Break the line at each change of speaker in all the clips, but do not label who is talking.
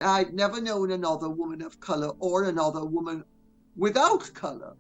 I'd never known another woman of color or another woman without color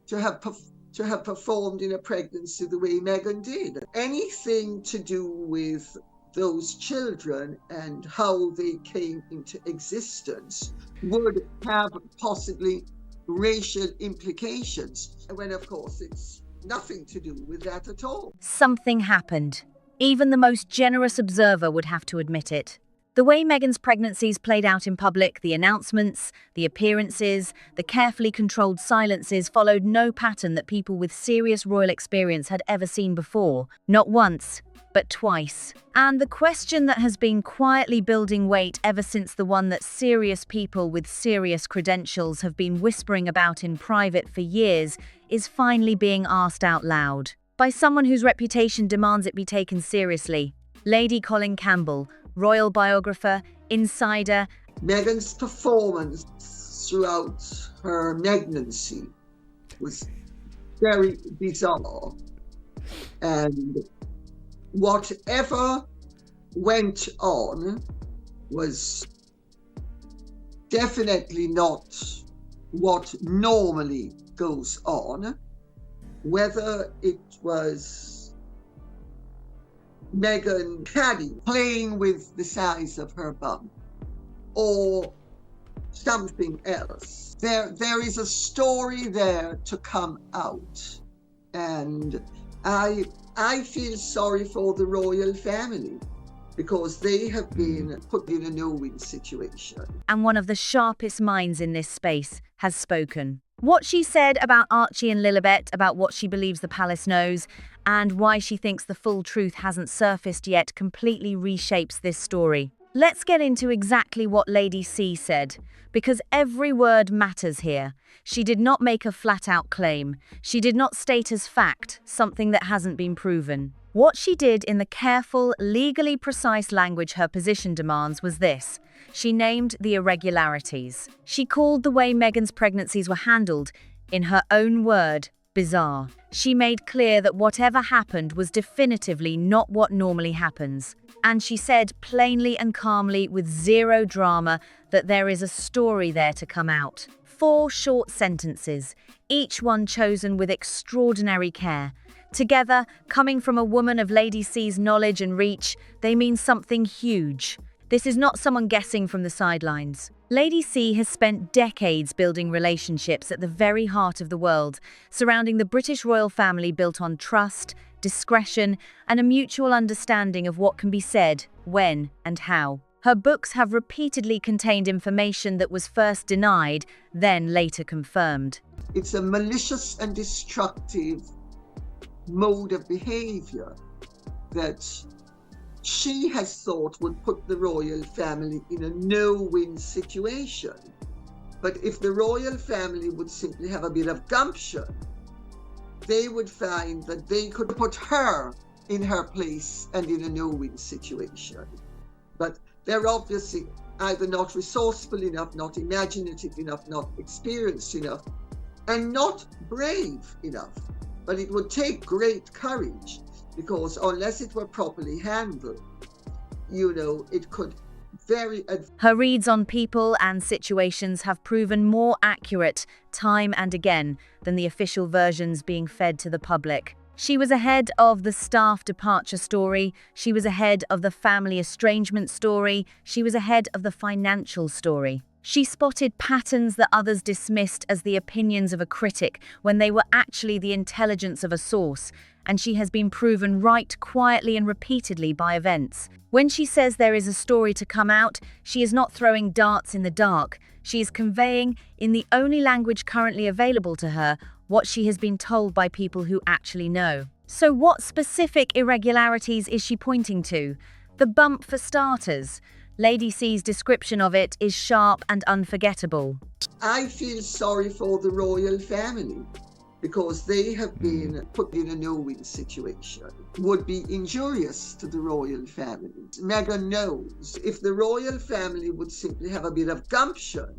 to have performed in a pregnancy the way Meghan did. Anything to do with those children and how they came into existence would have possibly racial implications, when of course it's nothing to do with that at all.
Something happened. Even the most generous observer would have to admit it. The way Meghan's pregnancies played out in public, the announcements, the appearances, the carefully controlled silences followed no pattern that people with serious royal experience had ever seen before. Not once, but twice. And the question that has been quietly building weight ever since, the one that serious people with serious credentials have been whispering about in private for years, is finally being asked out loud. By someone whose reputation demands it be taken seriously. Lady Colin Campbell, royal biographer, insider.
Meghan's performance throughout her pregnancy was very bizarre, and whatever went on was definitely not what normally goes on, whether it was Meghan Caddy playing with the size of her bum or something else. There is a story there to come out, and I feel sorry for the royal family because they have been put in a no-win situation.
And one of the sharpest minds in this space has spoken. What she said about Archie and Lilibet, about what she believes the palace knows, and why she thinks the full truth hasn't surfaced yet, completely reshapes this story. Let's get into exactly what Lady C said, because every word matters here. She did not make a flat-out claim. She did not state as fact something that hasn't been proven. What she did in the careful, legally precise language her position demands was this. She named the irregularities. She called the way Meghan's pregnancies were handled, in her own word, bizarre. She made clear that whatever happened was definitively not what normally happens. And she said plainly and calmly, with zero drama, that there is a story there to come out. 4 short sentences, each one chosen with extraordinary care. Together, coming from a woman of Lady C's knowledge and reach, they mean something huge. This is not someone guessing from the sidelines. Lady C has spent decades building relationships at the very heart of the world, surrounding the British royal family built on trust, discretion, and a mutual understanding of what can be said, when, and how. Her books have repeatedly contained information that was first denied, then later confirmed.
It's a malicious and destructive mode of behavior that she has thought would put the royal family in a no-win situation. But if the royal family would simply have a bit of gumption, they would find that they could put her in her place and in a no-win situation. But they're obviously either not resourceful enough, not imaginative enough, not experienced enough, and not brave enough. But it would take great courage, because unless it were properly handled, it could very...
Her reads on people and situations have proven more accurate time and again than the official versions being fed to the public. She was ahead of the staff departure story. She was ahead of the family estrangement story. She was ahead of the financial story. She spotted patterns that others dismissed as the opinions of a critic when they were actually the intelligence of a source, and she has been proven right quietly and repeatedly by events. When she says there is a story to come out, she is not throwing darts in the dark. She is conveying, in the only language currently available to her, what she has been told by people who actually know. So what specific irregularities is she pointing to? The bump, for starters. Lady C's description of it is sharp and unforgettable.
I feel sorry for the royal family because they have been put in a no-win situation. Would be injurious to the royal family. Meghan knows if the royal family would simply have a bit of gumption,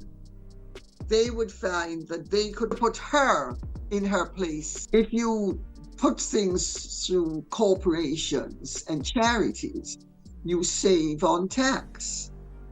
they would find that they could put her in her place. If you put things through corporations and charities, you save on tax.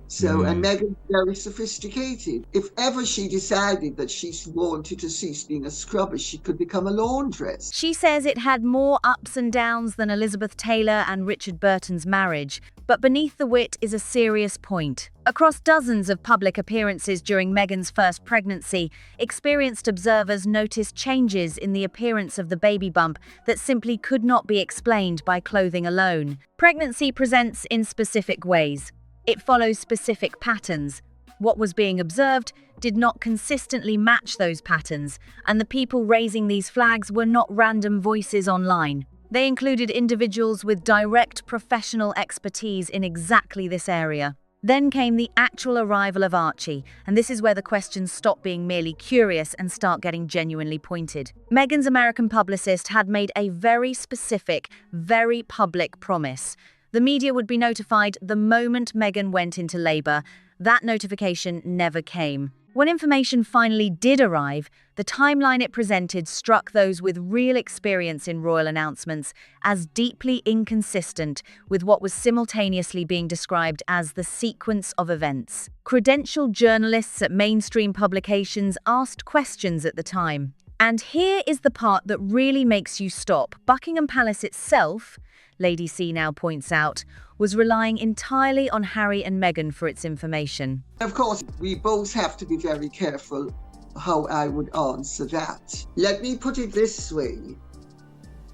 So, and Meghan's very sophisticated. If ever she decided that she wanted to cease being a scrubber, she could become a laundress.
She says it had more ups and downs than Elizabeth Taylor and Richard Burton's marriage, but beneath the wit is a serious point. Across dozens of public appearances during Meghan's first pregnancy, experienced observers noticed changes in the appearance of the baby bump that simply could not be explained by clothing alone. Pregnancy presents in specific ways. It follows specific patterns. What was being observed did not consistently match those patterns, and the people raising these flags were not random voices online. They included individuals with direct professional expertise in exactly this area. Then came the actual arrival of Archie, and this is where the questions stop being merely curious and start getting genuinely pointed. Meghan's American publicist had made a very specific, very public promise. The media would be notified the moment Meghan went into labor. That notification never came. When information finally did arrive, the timeline it presented struck those with real experience in royal announcements as deeply inconsistent with what was simultaneously being described as the sequence of events. Credentialed journalists at mainstream publications asked questions at the time. And here is the part that really makes you stop. Buckingham Palace itself, Lady C now points out, was relying entirely on Harry and Meghan for its information.
Of course, we both have to be very careful how I would answer that. Let me put it this way.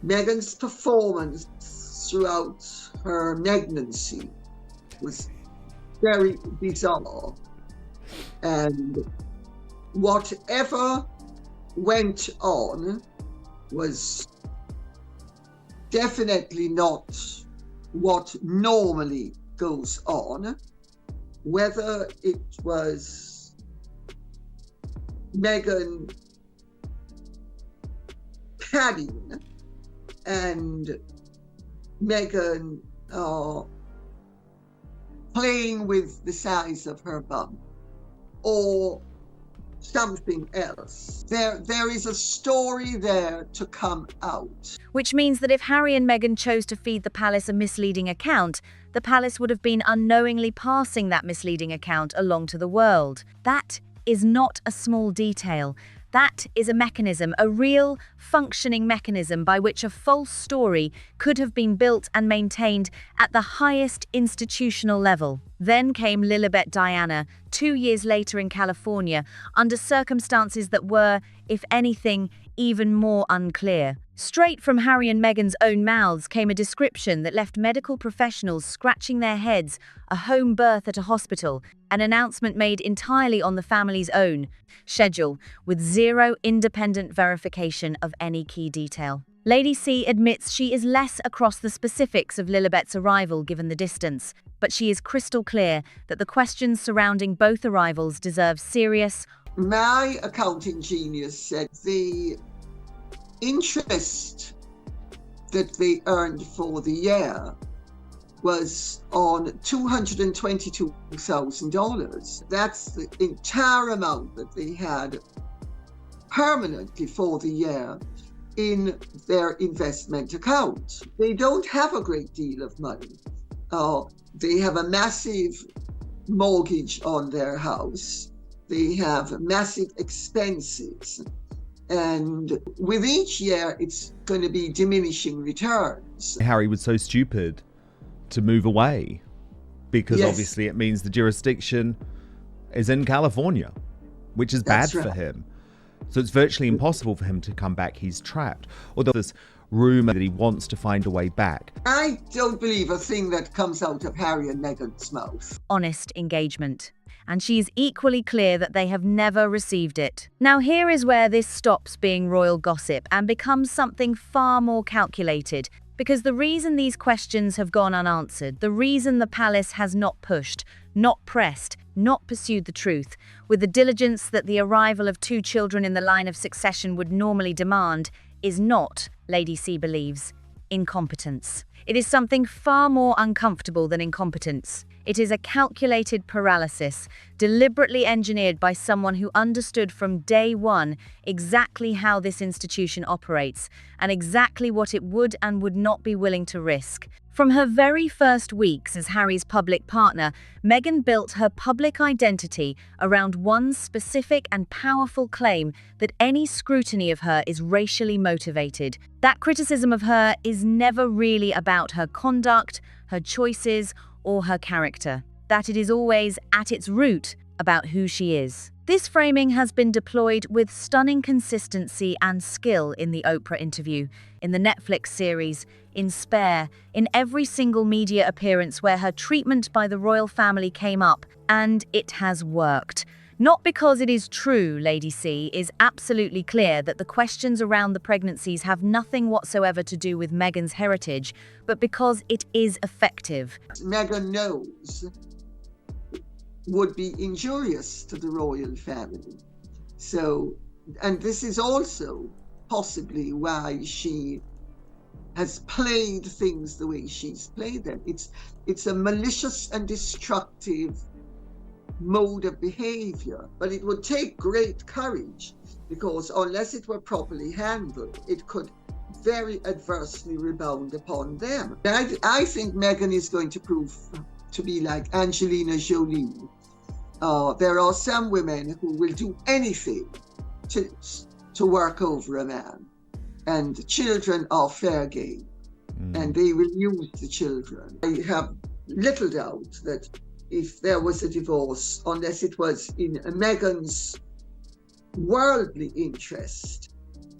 Meghan's performance throughout her pregnancy was very bizarre. And whatever went on was definitely not what normally goes on, whether it was Meghan padding and Meghan playing with the size of her bum or something else. There is a story there to come out.
Which means that if Harry and Meghan chose to feed the palace a misleading account, the palace would have been unknowingly passing that misleading account along to the world. That is not a small detail. That is a mechanism, a real functioning mechanism by which a false story could have been built and maintained at the highest institutional level. Then came Lilibet Diana, 2 years later in California, under circumstances that were, if anything, even more unclear. Straight from Harry and Meghan's own mouths came a description that left medical professionals scratching their heads, a home birth at a hospital, an announcement made entirely on the family's own schedule, with zero independent verification of any key detail. Lady C admits she is less across the specifics of Lilibet's arrival given the distance, but she is crystal clear that the questions surrounding both arrivals deserve serious.
My accounting genius said the interest that they earned for the year was on $222,000. That's the entire amount that they had permanently for the year in their investment account. They don't have a great deal of money. They have a massive mortgage on their house. They have massive expenses. And with each year, it's going to be diminishing returns.
Harry was so stupid to move away because
Yes.
obviously it means the jurisdiction is in California, which is bad
That's right.
for him. So it's virtually impossible for him to come back. He's trapped. Although this rumor that he wants to find a way back.
I don't believe a thing that comes out of Harry and Meghan's mouth.
Honest engagement. And she is equally clear that they have never received it. Now here is where this stops being royal gossip and becomes something far more calculated. Because the reason these questions have gone unanswered, the reason the palace has not pushed, not pressed, not pursued the truth, with the diligence that the arrival of 2 children in the line of succession would normally demand, is not, Lady C believes, incompetence. It is something far more uncomfortable than incompetence. It is a calculated paralysis, deliberately engineered by someone who understood from day one exactly how this institution operates and exactly what it would and would not be willing to risk. From her very first weeks as Harry's public partner, Meghan built her public identity around one specific and powerful claim that any scrutiny of her is racially motivated. That criticism of her is never really about her conduct, her choices, or her character. That it is always, at its root, about who she is. This framing has been deployed with stunning consistency and skill in the Oprah interview, in the Netflix series, in Spare, in every single media appearance where her treatment by the royal family came up, and it has worked. Not because it is true, Lady C is absolutely clear that the questions around the pregnancies have nothing whatsoever to do with Meghan's heritage, but because it is effective.
Meghan knows would be injurious to the royal family. So, and this is also possibly why she has played things the way she's played them. It's a malicious and destructive mode of behavior, but it would take great courage, because unless it were properly handled, it could very adversely rebound upon them. I think Meghan is going to prove to be like Angelina Jolie. There are some women who will do anything to work over a man, and children are fair game, and they will use the children. I have little doubt that if there was a divorce, unless it was in Meghan's worldly interest,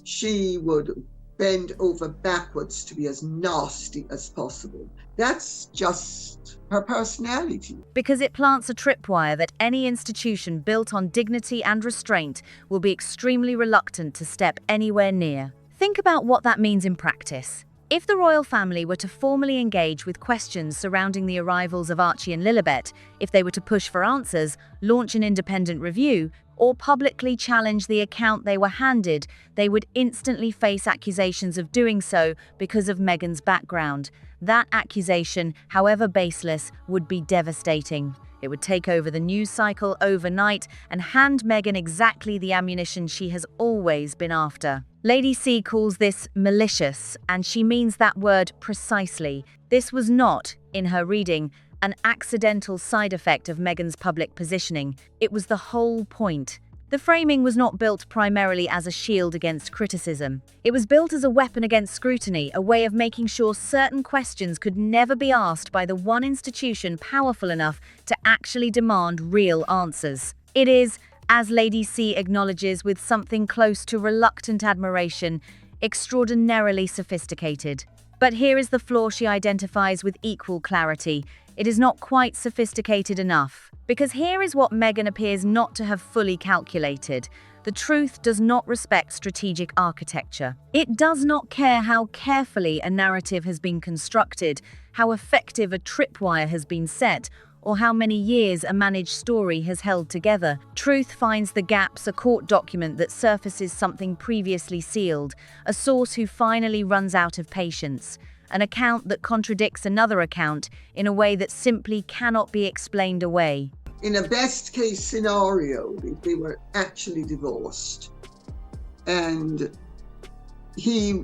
she would bend over backwards to be as nasty as possible. That's just her personality.
Because it plants a tripwire that any institution built on dignity and restraint will be extremely reluctant to step anywhere near. Think about what that means in practice. If the royal family were to formally engage with questions surrounding the arrivals of Archie and Lilibet, if they were to push for answers, launch an independent review, or publicly challenge the account they were handed, they would instantly face accusations of doing so because of Meghan's background. That accusation, however baseless, would be devastating. It would take over the news cycle overnight and hand Meghan exactly the ammunition she has always been after. Lady C calls this malicious, and she means that word precisely. This was not, in her reading, an accidental side effect of Meghan's public positioning. It was the whole point. The framing was not built primarily as a shield against criticism. It was built as a weapon against scrutiny, a way of making sure certain questions could never be asked by the one institution powerful enough to actually demand real answers. It is, as Lady C acknowledges with something close to reluctant admiration, extraordinarily sophisticated. But here is the flaw she identifies with equal clarity. It is not quite sophisticated enough. Because here is what Meghan appears not to have fully calculated. The truth does not respect strategic architecture. It does not care how carefully a narrative has been constructed, how effective a tripwire has been set, or how many years a managed story has held together. Truth finds the gaps, a court document that surfaces something previously sealed, a source who finally runs out of patience, an account that contradicts another account in a way that simply cannot be explained away.
In a best case scenario, if they were actually divorced and he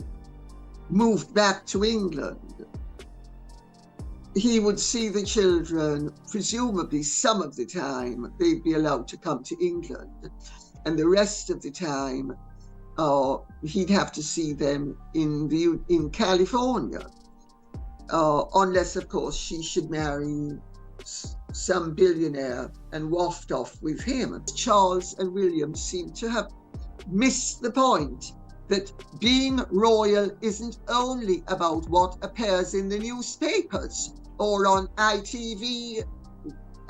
moved back to England, he would see the children, presumably some of the time they'd be allowed to come to England, and the rest of the time he'd have to see them in California, unless of course she should marry some billionaire and waft off with him. Charles and William seem to have missed the point that being royal isn't only about what appears in the newspapers or on ITV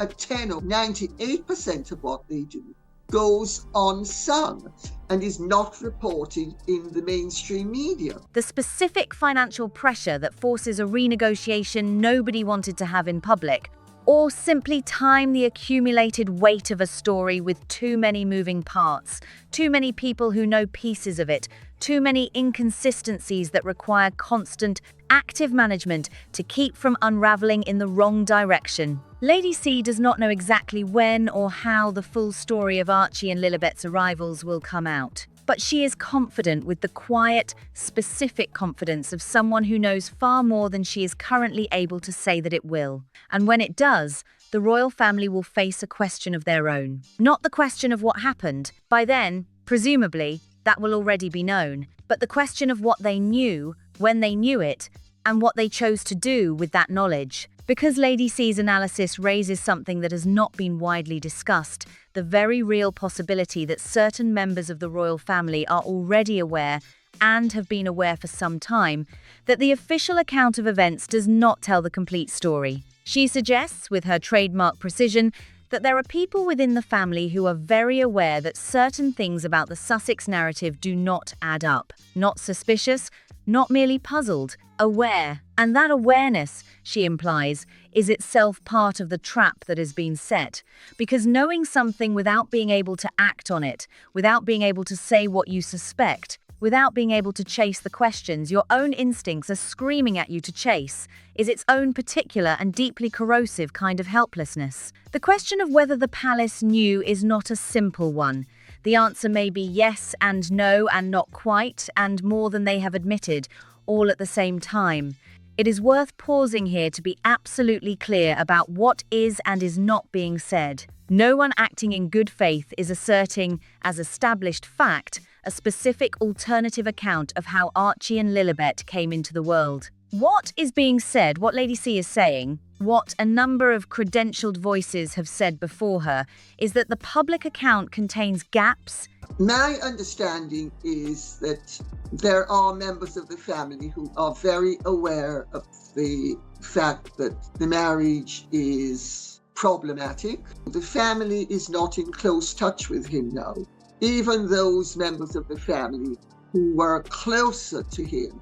at 10 or 98% of what they do goes unsung and is not reported in the mainstream media.
The specific financial pressure that forces a renegotiation nobody wanted to have in public, Or simply time the accumulated weight of a story with too many moving parts, too many people who know pieces of it, too many inconsistencies that require constant, active management to keep from unraveling in the wrong direction. Lady C does not know exactly when or how the full story of Archie and Lilibet's arrivals will come out. But she is confident with the quiet, specific confidence of someone who knows far more than she is currently able to say that it will. And when it does, the royal family will face a question of their own. Not the question of what happened. By then, presumably, that will already be known. But the question of what they knew, when they knew it, and what they chose to do with that knowledge. Because Lady C's analysis raises something that has not been widely discussed, the very real possibility that certain members of the royal family are already aware, and have been aware for some time, that the official account of events does not tell the complete story. She suggests, with her trademark precision, that there are people within the family who are very aware that certain things about the Sussex narrative do not add up. Not suspicious, not merely puzzled, aware. And that awareness, she implies, is itself part of the trap that has been set. Because knowing something without being able to act on it, without being able to say what you suspect, without being able to chase the questions your own instincts are screaming at you to chase, is its own particular and deeply corrosive kind of helplessness. The question of whether the palace knew is not a simple one. The answer may be yes and no and not quite, and more than they have admitted, all at the same time. It is worth pausing here to be absolutely clear about what is and is not being said. No one acting in good faith is asserting, as established fact, a specific alternative account of how Archie and Lilibet came into the world. What is being said, what Lady C is saying, what a number of credentialed voices have said before her, is that the public account contains gaps.
My understanding is that there are members of the family who are very aware of the fact that the marriage is problematic. The family is not in close touch with him now. Even those members of the family who were closer to him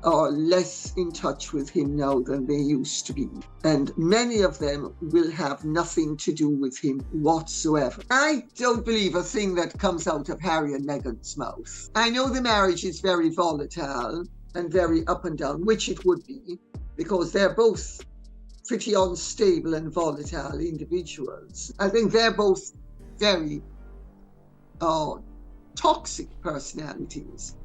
are less in touch with him now than they used to be. And many of them will have nothing to do with him whatsoever. I don't believe a thing that comes out of Harry and Meghan's mouth. I know the marriage is very volatile and very up and down, which it would be, because they're both pretty unstable and volatile individuals. I think they're both very toxic personalities.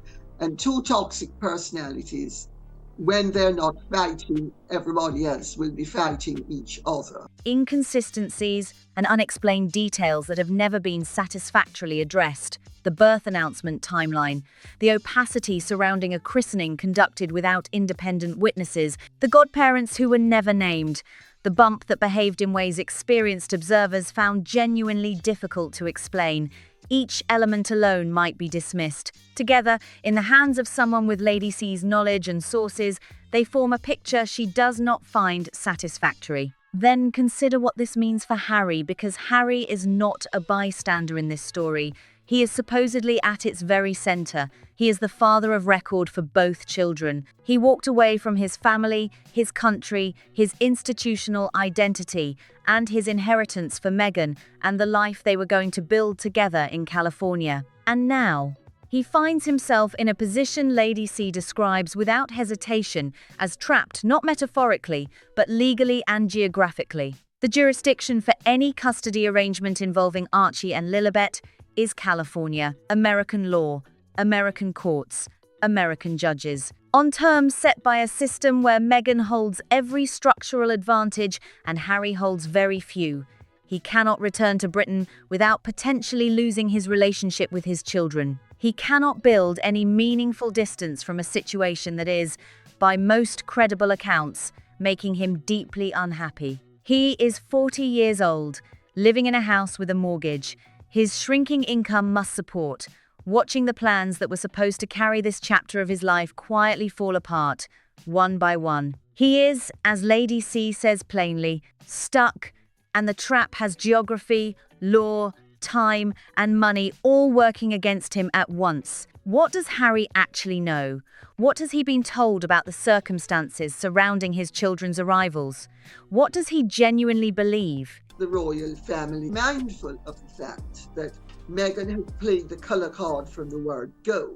And two toxic personalities, when they're not fighting, everybody else will be fighting each other.
Inconsistencies and unexplained details that have never been satisfactorily addressed. The birth announcement timeline, the opacity surrounding a christening conducted without independent witnesses, the godparents who were never named, the bump that behaved in ways experienced observers found genuinely difficult to explain. Each element alone might be dismissed. Together, in the hands of someone with Lady C's knowledge and sources, they form a picture she does not find satisfactory. Then consider what this means for Harry, because Harry is not a bystander in this story. He is supposedly at its very center. He is the father of record for both children. He walked away from his family, his country, his institutional identity, and his inheritance for Meghan and the life they were going to build together in California. And now, he finds himself in a position Lady C describes without hesitation as trapped, not metaphorically, but legally and geographically. The jurisdiction for any custody arrangement involving Archie and Lilibet is California, American law, American courts, American judges, on terms set by a system where Meghan holds every structural advantage and Harry holds very few. He cannot return to Britain without potentially losing his relationship with his children. He cannot build any meaningful distance from a situation that is, by most credible accounts, making him deeply unhappy. He is 40 years old, living in a house with a mortgage. His shrinking income must support, watching the plans that were supposed to carry this chapter of his life quietly fall apart, one by one. He is, as Lady C says plainly, stuck, and the trap has geography, law, time, and money all working against him at once. What does Harry actually know? What has he been told about the circumstances surrounding his children's arrivals? What does he genuinely believe?
The royal family, mindful of the fact that Meghan had played the colour card from the word go,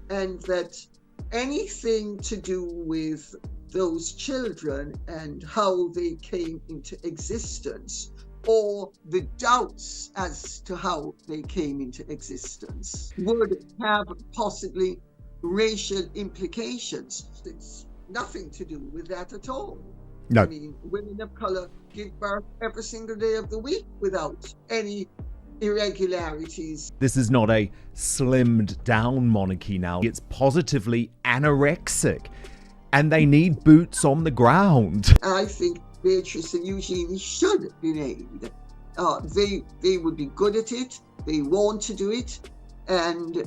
and that anything to do with those children and how they came into existence, or the doubts as to how they came into existence, would have possibly racial implications. It's nothing to do with that at all.
No.
I mean, women of colour give birth every single day of the week without any irregularities.
This is not a slimmed down monarchy now. It's positively anorexic. And they need boots on the ground.
I think Beatrice and Eugenie should be named. They would be good at it. They want to do it. And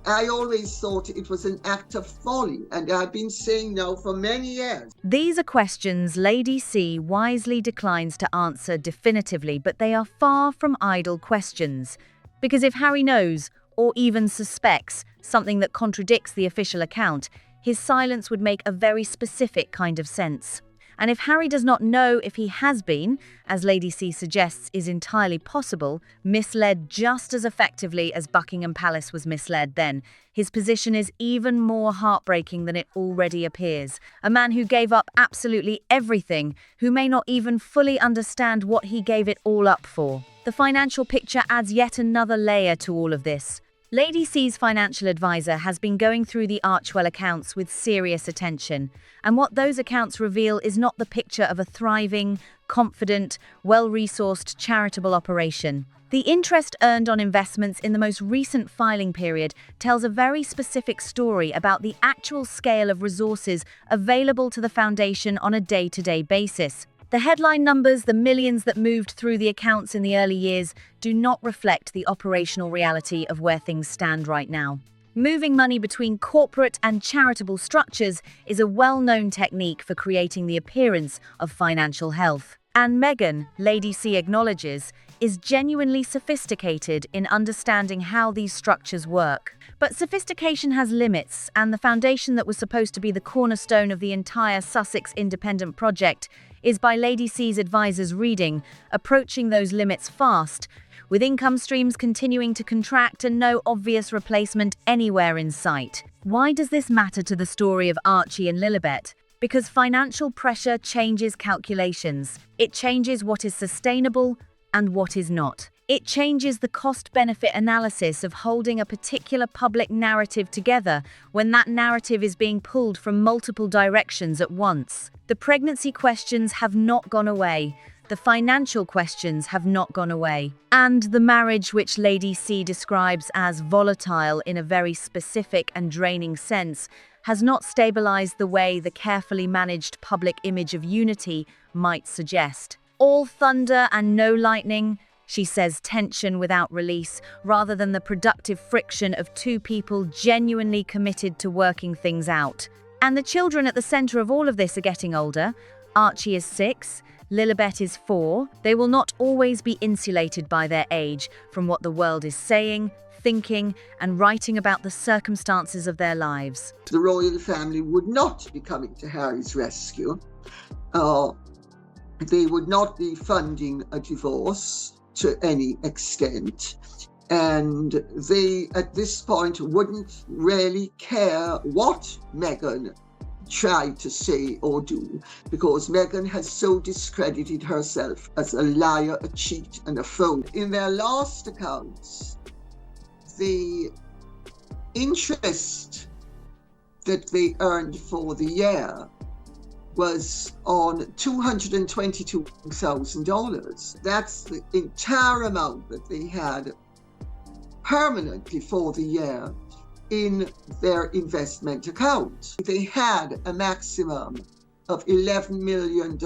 I always thought it was an act of folly. And I've been saying now for many years.
These are questions Lady C wisely declines to answer definitively, but they are far from idle questions. Because if Harry knows, or even suspects, something that contradicts the official account, his silence would make a very specific kind of sense. And if Harry does not know if he has been, as Lady C suggests is entirely possible, misled just as effectively as Buckingham Palace was misled then, his position is even more heartbreaking than it already appears. A man who gave up absolutely everything, who may not even fully understand what he gave it all up for. The financial picture adds yet another layer to all of this. Lady C's financial advisor has been going through the Archewell accounts with serious attention, and what those accounts reveal is not the picture of a thriving, confident, well-resourced charitable operation. The interest earned on investments in the most recent filing period tells a very specific story about the actual scale of resources available to the foundation on a day-to-day basis. The headline numbers, the millions that moved through the accounts in the early years, do not reflect the operational reality of where things stand right now. Moving money between corporate and charitable structures is a well-known technique for creating the appearance of financial health. And Meghan, Lady C acknowledges, is genuinely sophisticated in understanding how these structures work. But sophistication has limits, and the foundation that was supposed to be the cornerstone of the entire Sussex independent project is, by Lady C's advisor's reading, approaching those limits fast, with income streams continuing to contract and no obvious replacement anywhere in sight. Why does this matter to the story of Archie and Lilibet? Because financial pressure changes calculations. It changes what is sustainable and what is not. It changes the cost-benefit analysis of holding a particular public narrative together when that narrative is being pulled from multiple directions at once. The pregnancy questions have not gone away. The financial questions have not gone away. And the marriage, which Lady C describes as volatile in a very specific and draining sense, has not stabilized the way the carefully managed public image of unity might suggest. All thunder and no lightning, she says, tension without release, rather than the productive friction of two people genuinely committed to working things out. And the children at the center of all of this are getting older. Archie is 6, Lilibet is 4. They will not always be insulated by their age from what the world is saying, thinking, and writing about the circumstances of their lives.
The royal family would not be coming to Harry's rescue. They would not be funding a divorce to any extent. And they, at this point, wouldn't really care what Meghan tried to say or do, because Meghan has so discredited herself as a liar, a cheat, and a fraud. In their last accounts, the interest that they earned for the year was on $222,000. That's the entire amount that they had permanently for the year in their investment account. They had a maximum of $11 million,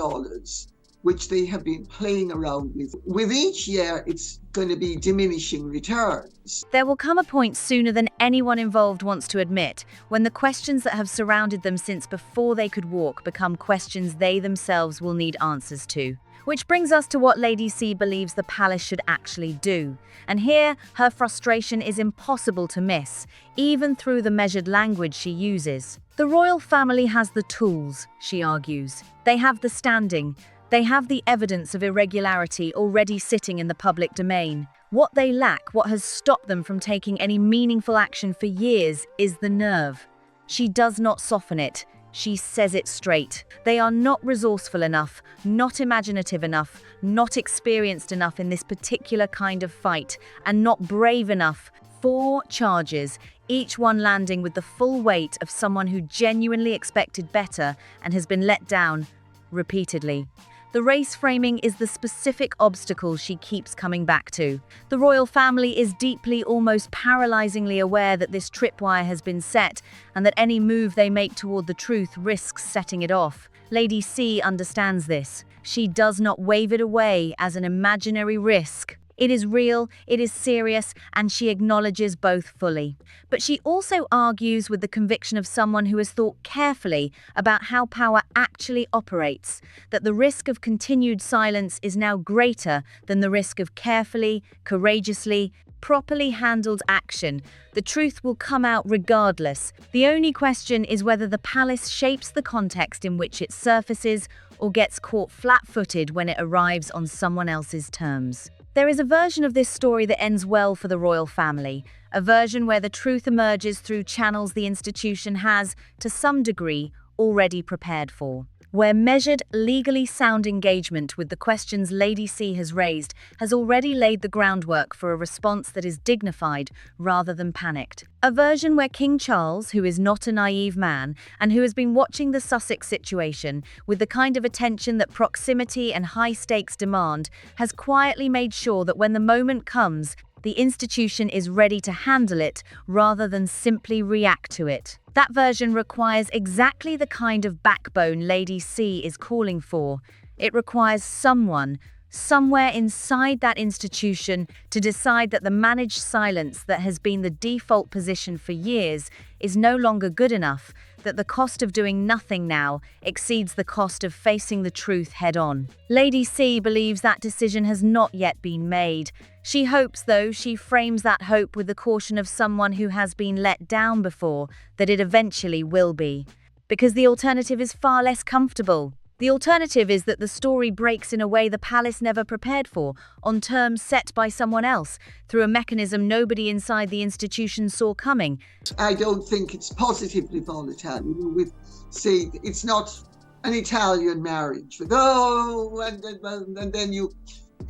which they have been playing around with. With each year, it's going to be diminishing returns.
There will come a point sooner than anyone involved wants to admit, when the questions that have surrounded them since before they could walk become questions they themselves will need answers to. Which brings us to what Lady C believes the palace should actually do. And here, her frustration is impossible to miss, even through the measured language she uses. The royal family has the tools, she argues. They have the standing. They have the evidence of irregularity already sitting in the public domain. What they lack, what has stopped them from taking any meaningful action for years, is the nerve. She does not soften it. She says it straight. They are not resourceful enough, not imaginative enough, not experienced enough in this particular kind of fight, and not brave enough. 4 charges, each one landing with the full weight of someone who genuinely expected better and has been let down repeatedly. The race framing is the specific obstacle she keeps coming back to. The royal family is deeply, almost paralyzingly aware that this tripwire has been set and that any move they make toward the truth risks setting it off. Lady C understands this. She does not wave it away as an imaginary risk. It is real, it is serious, and she acknowledges both fully. But she also argues with the conviction of someone who has thought carefully about how power actually operates, that the risk of continued silence is now greater than the risk of carefully, courageously, properly handled action. The truth will come out regardless. The only question is whether the palace shapes the context in which it surfaces or gets caught flat-footed when it arrives on someone else's terms. There is a version of this story that ends well for the royal family, a version where the truth emerges through channels the institution has, to some degree, already prepared for. Where measured, legally sound engagement with the questions Lady C has raised has already laid the groundwork for a response that is dignified rather than panicked. A version where King Charles, who is not a naive man and who has been watching the Sussex situation with the kind of attention that proximity and high stakes demand, has quietly made sure that when the moment comes, the institution is ready to handle it rather than simply react to it. That version requires exactly the kind of backbone Lady C is calling for. It requires someone, somewhere inside that institution, to decide that the managed silence that has been the default position for years is no longer good enough, that the cost of doing nothing now exceeds the cost of facing the truth head-on. Lady C believes that decision has not yet been made. She hopes, though, she frames that hope with the caution of someone who has been let down before, that it eventually will be. Because the alternative is far less comfortable. The alternative is that the story breaks in a way the palace never prepared for, on terms set by someone else, through a mechanism nobody inside the institution saw coming.
I don't think it's positively volatile. With, say, it's not an Italian marriage with and then you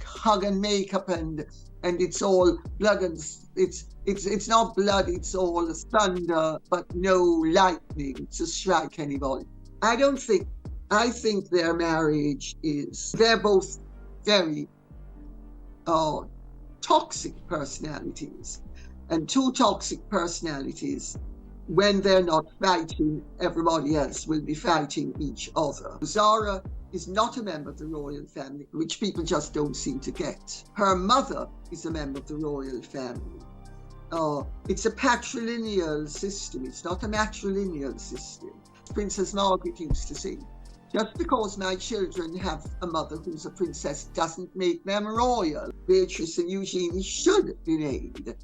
hug and makeup and it's all blood and it's not blood, it's all thunder, but no lightning to strike anybody. I think their marriage they're both very toxic personalities. And 2 toxic personalities, when they're not fighting, everybody else will be fighting each other. Zara is not a member of the royal family, which people just don't seem to get. Her mother is a member of the royal family. It's a patrilineal system, it's not a matrilineal system. Princess Margaret used to say, just because my children have a mother who's a princess doesn't make them royal. Beatrice and Eugenie should be made.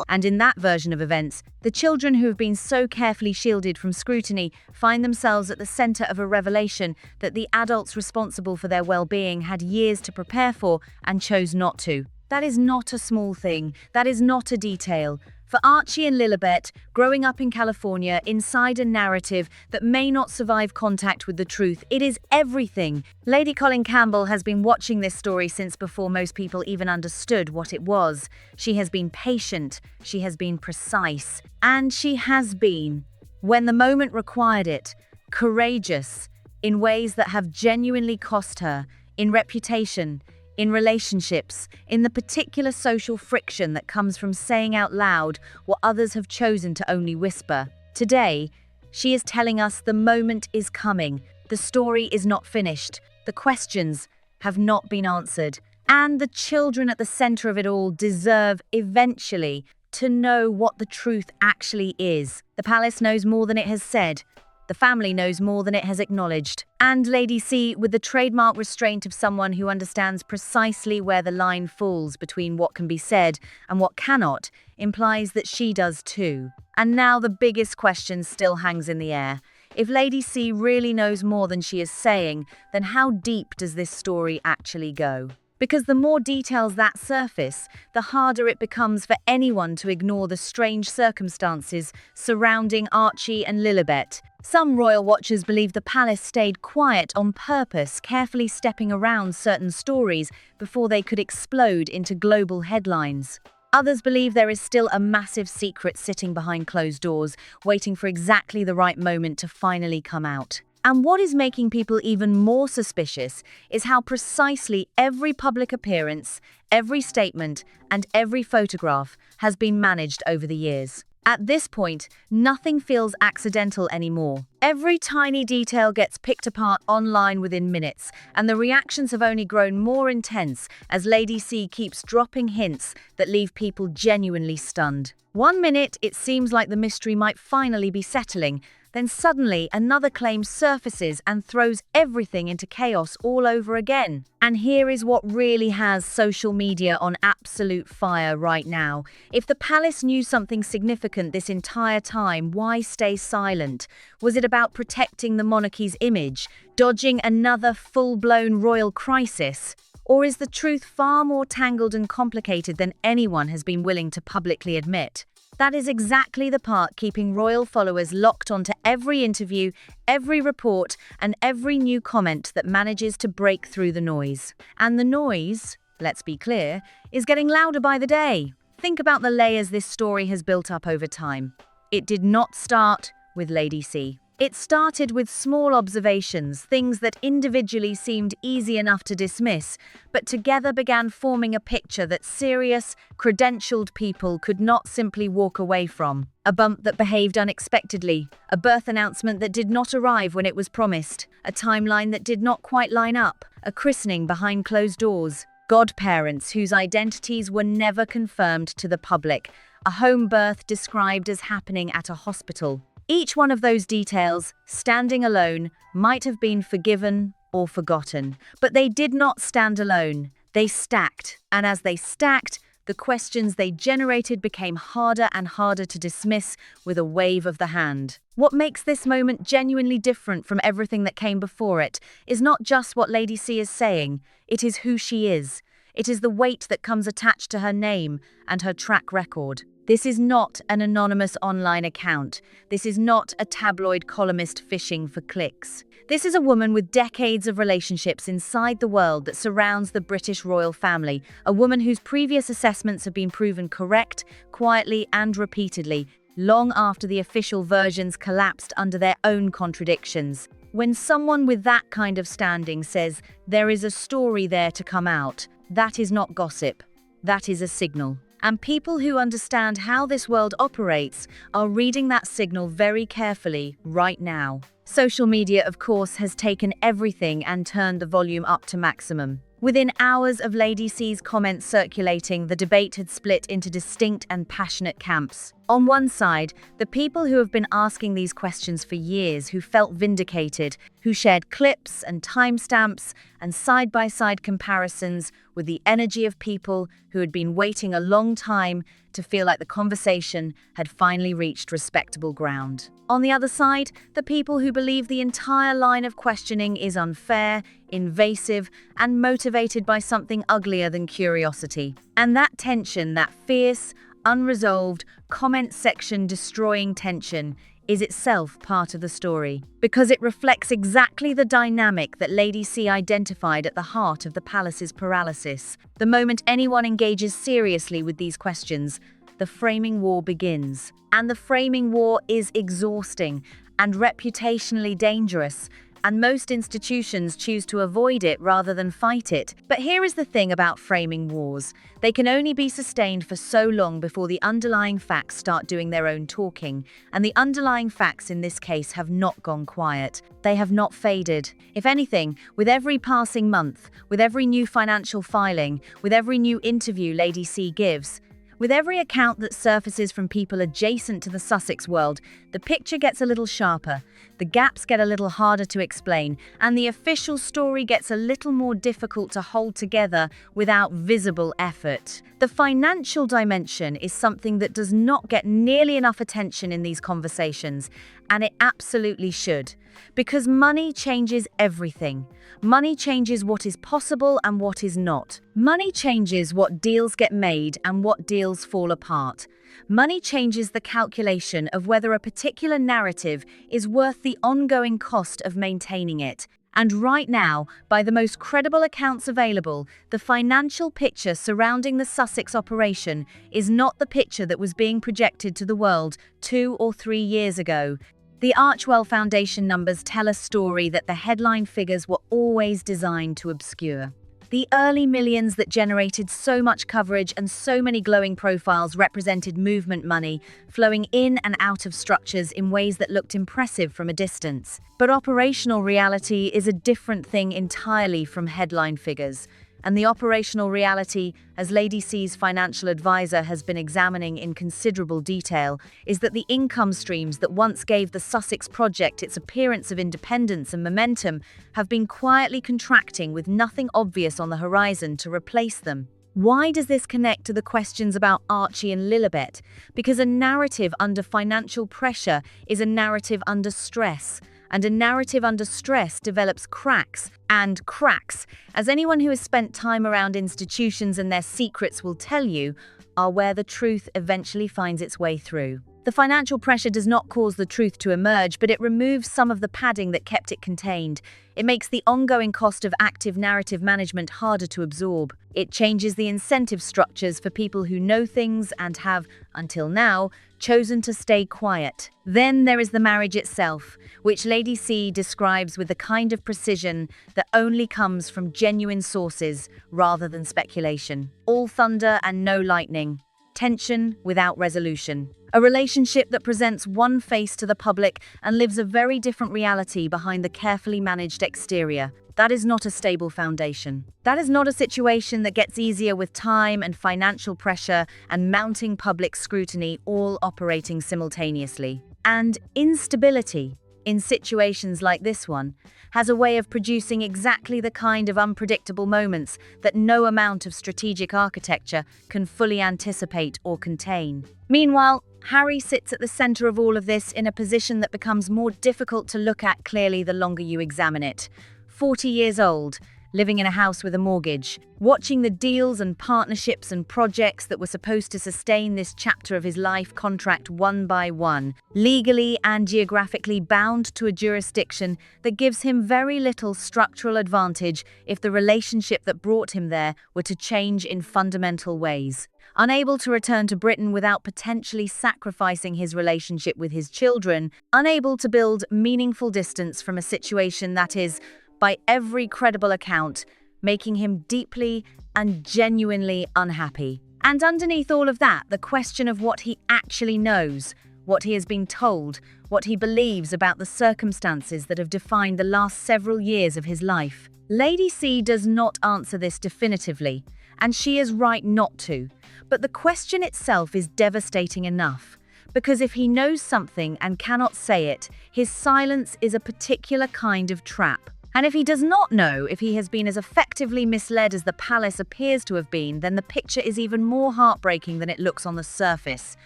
And in that version of events, the children who have been so carefully shielded from scrutiny find themselves at the center of a revelation that the adults responsible for their well-being had years to prepare for and chose not to. That is not a small thing. That is not a detail. For Archie and Lilibet, growing up in California inside a narrative that may not survive contact with the truth, it is everything. Lady Colin Campbell has been watching this story since before most people even understood what it was. She has been patient, she has been precise, and she has been, when the moment required it, courageous in ways that have genuinely cost her, in reputation, in relationships, in the particular social friction that comes from saying out loud what others have chosen to only whisper. Today, she is telling us the moment is coming. The story is not finished. The questions have not been answered. And the children at the center of it all deserve, eventually, to know what the truth actually is. The palace knows more than it has said. The family knows more than it has acknowledged. And Lady C, with the trademark restraint of someone who understands precisely where the line falls between what can be said and what cannot, implies that she does too. And now the biggest question still hangs in the air. If Lady C really knows more than she is saying, then how deep does this story actually go? Because the more details that surface, the harder it becomes for anyone to ignore the strange circumstances surrounding Archie and Lilibet. Some royal watchers believe the palace stayed quiet on purpose, carefully stepping around certain stories before they could explode into global headlines. Others believe there is still a massive secret sitting behind closed doors, waiting for exactly the right moment to finally come out. And what is making people even more suspicious is how precisely every public appearance, every statement, and every photograph has been managed over the years. At this point, nothing feels accidental anymore. Every tiny detail gets picked apart online within minutes, and the reactions have only grown more intense as Lady C keeps dropping hints that leave people genuinely stunned. One minute, it seems like the mystery might finally be settling. Then suddenly another claim surfaces and throws everything into chaos all over again. And here is what really has social media on absolute fire right now. If the palace knew something significant this entire time, why stay silent? Was it about protecting the monarchy's image, dodging another full-blown royal crisis? Or is the truth far more tangled and complicated than anyone has been willing to publicly admit? That is exactly the part keeping royal followers locked onto every interview, every report, and every new comment that manages to break through the noise. And the noise, let's be clear, is getting louder by the day. Think about the layers this story has built up over time. It did not start with Lady C. It started with small observations, things that individually seemed easy enough to dismiss, but together began forming a picture that serious, credentialed people could not simply walk away from. A bump that behaved unexpectedly, a birth announcement that did not arrive when it was promised, a timeline that did not quite line up, a christening behind closed doors, godparents whose identities were never confirmed to the public, a home birth described as happening at a hospital. Each one of those details, standing alone, might have been forgiven or forgotten. But they did not stand alone. They stacked. And as they stacked, the questions they generated became harder and harder to dismiss with a wave of the hand. What makes this moment genuinely different from everything that came before it is not just what Lady C is saying, it is who she is. It is the weight that comes attached to her name and her track record. This is not an anonymous online account. This is not a tabloid columnist fishing for clicks. This is a woman with decades of relationships inside the world that surrounds the British royal family, a woman whose previous assessments have been proven correct, quietly and repeatedly, long after the official versions collapsed under their own contradictions. When someone with that kind of standing says, "There is a story there to come out," that is not gossip. That is a signal. And people who understand how this world operates are reading that signal very carefully right now. Social media, of course, has taken everything and turned the volume up to maximum. Within hours of Lady C's comments circulating, the debate had split into distinct and passionate camps. On one side, the people who have been asking these questions for years, who felt vindicated, who shared clips and timestamps and side-by-side comparisons with the energy of people who had been waiting a long time to feel like the conversation had finally reached respectable ground. On the other side, the people who believe the entire line of questioning is unfair, invasive, and motivated by something uglier than curiosity. And that tension, that fierce, unresolved, comment section destroying tension, is itself part of the story, because it reflects exactly the dynamic that Lady C identified at the heart of the palace's paralysis. The moment anyone engages seriously with these questions, the framing war begins. And the framing war is exhausting and reputationally dangerous, and most institutions choose to avoid it rather than fight it. But here is the thing about framing wars. They can only be sustained for so long before the underlying facts start doing their own talking, and the underlying facts in this case have not gone quiet. They have not faded. If anything, with every passing month, with every new financial filing, with every new interview Lady C gives, With every account that surfaces from people adjacent to the Sussex world, the picture gets a little sharper, the gaps get a little harder to explain, and the official story gets a little more difficult to hold together without visible effort. The financial dimension is something that does not get nearly enough attention in these conversations, and it absolutely should. Because money changes everything. Money changes what is possible and what is not. Money changes what deals get made and what deals fall apart. Money changes the calculation of whether a particular narrative is worth the ongoing cost of maintaining it. And right now, by the most credible accounts available, the financial picture surrounding the Sussex operation is not the picture that was being projected to the world 2 or 3 years ago. The Archwell Foundation numbers tell a story that the headline figures were always designed to obscure. The early millions that generated so much coverage and so many glowing profiles represented movement money, flowing in and out of structures in ways that looked impressive from a distance. But operational reality is a different thing entirely from headline figures. And the operational reality, as Lady C's financial advisor has been examining in considerable detail, is that the income streams that once gave the Sussex project its appearance of independence and momentum have been quietly contracting with nothing obvious on the horizon to replace them. Why does this connect to the questions about Archie and Lilibet? Because a narrative under financial pressure is a narrative under stress. And a narrative under stress develops cracks, and cracks, as anyone who has spent time around institutions and their secrets will tell you, are where the truth eventually finds its way through. The financial pressure does not cause the truth to emerge, but it removes some of the padding that kept it contained. It makes the ongoing cost of active narrative management harder to absorb. It changes the incentive structures for people who know things and have, until now, chosen to stay quiet. Then there is the marriage itself, which Lady C describes with the kind of precision that only comes from genuine sources rather than speculation. All thunder and no lightning. Tension without resolution. A relationship that presents one face to the public and lives a very different reality behind the carefully managed exterior. That is not a stable foundation. That is not a situation that gets easier with time and financial pressure and mounting public scrutiny all operating simultaneously. And instability, in situations like this one, has a way of producing exactly the kind of unpredictable moments that no amount of strategic architecture can fully anticipate or contain. Meanwhile, Harry sits at the center of all of this in a position that becomes more difficult to look at clearly the longer you examine it. 40 years old, living in a house with a mortgage, watching the deals and partnerships and projects that were supposed to sustain this chapter of his life contract one by one, legally and geographically bound to a jurisdiction that gives him very little structural advantage if the relationship that brought him there were to change in fundamental ways. Unable to return to Britain without potentially sacrificing his relationship with his children, unable to build meaningful distance from a situation that is, by every credible account, making him deeply and genuinely unhappy. And underneath all of that, the question of what he actually knows, what he has been told, what he believes about the circumstances that have defined the last several years of his life. Lady C does not answer this definitively, and she is right not to. But the question itself is devastating enough, because if he knows something and cannot say it, his silence is a particular kind of trap. And if he does not know if he has been as effectively misled as the palace appears to have been, then the picture is even more heartbreaking than it looks on the surface.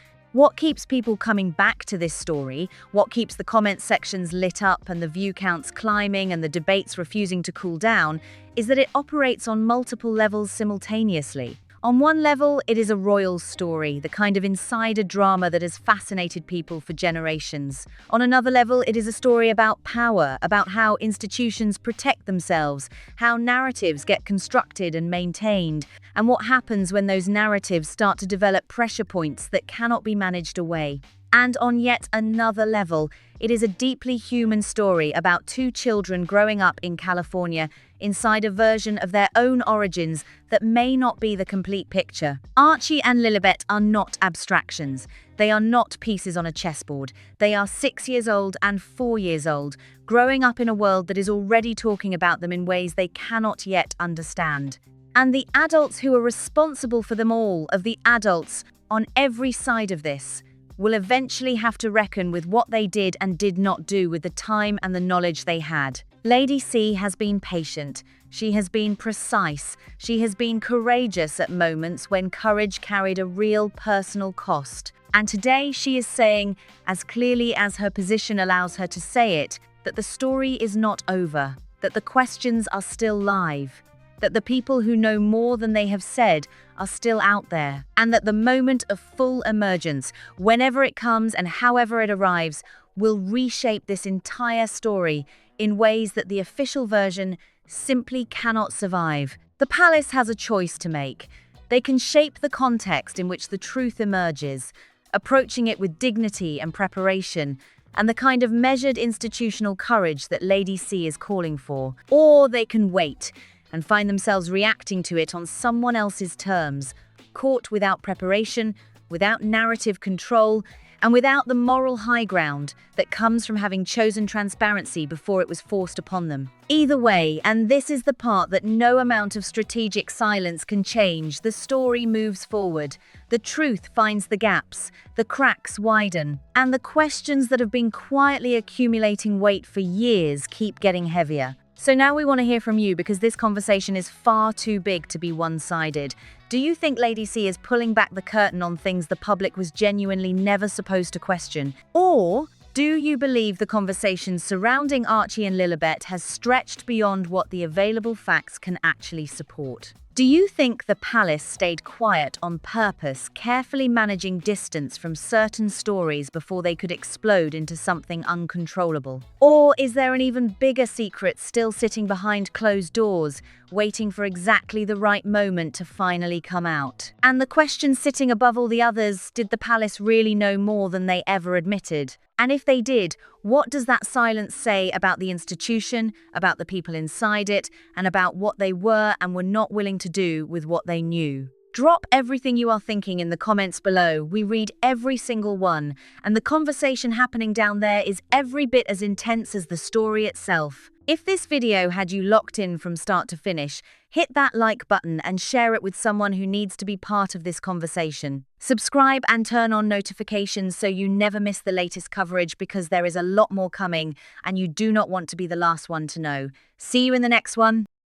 What keeps people coming back to this story, what keeps the comment sections lit up and the view counts climbing and the debates refusing to cool down, is that it operates on multiple levels simultaneously. On one level, it is a royal story, the kind of insider drama that has fascinated people for generations. On another level, it is a story about power, about how institutions protect themselves, how narratives get constructed and maintained, and what happens when those narratives start to develop pressure points that cannot be managed away. And on yet another level, it is a deeply human story about two children growing up in California inside a version of their own origins that may not be the complete picture. Archie and Lilibet are not abstractions. They are not pieces on a chessboard. They are 6 years old and 4 years old, growing up in a world that is already talking about them in ways they cannot yet understand. And the adults who are responsible for them all, of the adults on every side of this, will eventually have to reckon with what they did and did not do with the time and the knowledge they had. Lady C has been patient, she has been precise, she has been courageous at moments when courage carried a real personal cost. And today she is saying, as clearly as her position allows her to say it, that the story is not over, that the questions are still live, that the people who know more than they have said are still out there, and that the moment of full emergence, whenever it comes and however it arrives, will reshape this entire story in ways that the official version simply cannot survive. The palace has a choice to make. They can shape the context in which the truth emerges, approaching it with dignity and preparation, and the kind of measured institutional courage that Lady C is calling for. Or they can wait and find themselves reacting to it on someone else's terms, caught without preparation, without narrative control, and without the moral high ground that comes from having chosen transparency before it was forced upon them. Either way, and this is the part that no amount of strategic silence can change, the story moves forward. The truth finds the gaps, the cracks widen, and the questions that have been quietly accumulating weight for years keep getting heavier. So now we want to hear from you, because this conversation is far too big to be one-sided. Do you think Lady C is pulling back the curtain on things the public was genuinely never supposed to question? Or do you believe the conversation surrounding Archie and Lilibet has stretched beyond what the available facts can actually support? Do you think the palace stayed quiet on purpose, carefully managing distance from certain stories before they could explode into something uncontrollable? Or is there an even bigger secret still sitting behind closed doors, waiting for exactly the right moment to finally come out? And the question sitting above all the others, did the palace really know more than they ever admitted? And if they did, what does that silence say about the institution, about the people inside it, and about what they were and were not willing to do with what they knew? Drop everything you are thinking in the comments below. We read every single one, and the conversation happening down there is every bit as intense as the story itself. If this video had you locked in from start to finish, hit that like button and share it with someone who needs to be part of this conversation. Subscribe and turn on notifications so you never miss the latest coverage, because there is a lot more coming and you do not want to be the last one to know. See you in the next one.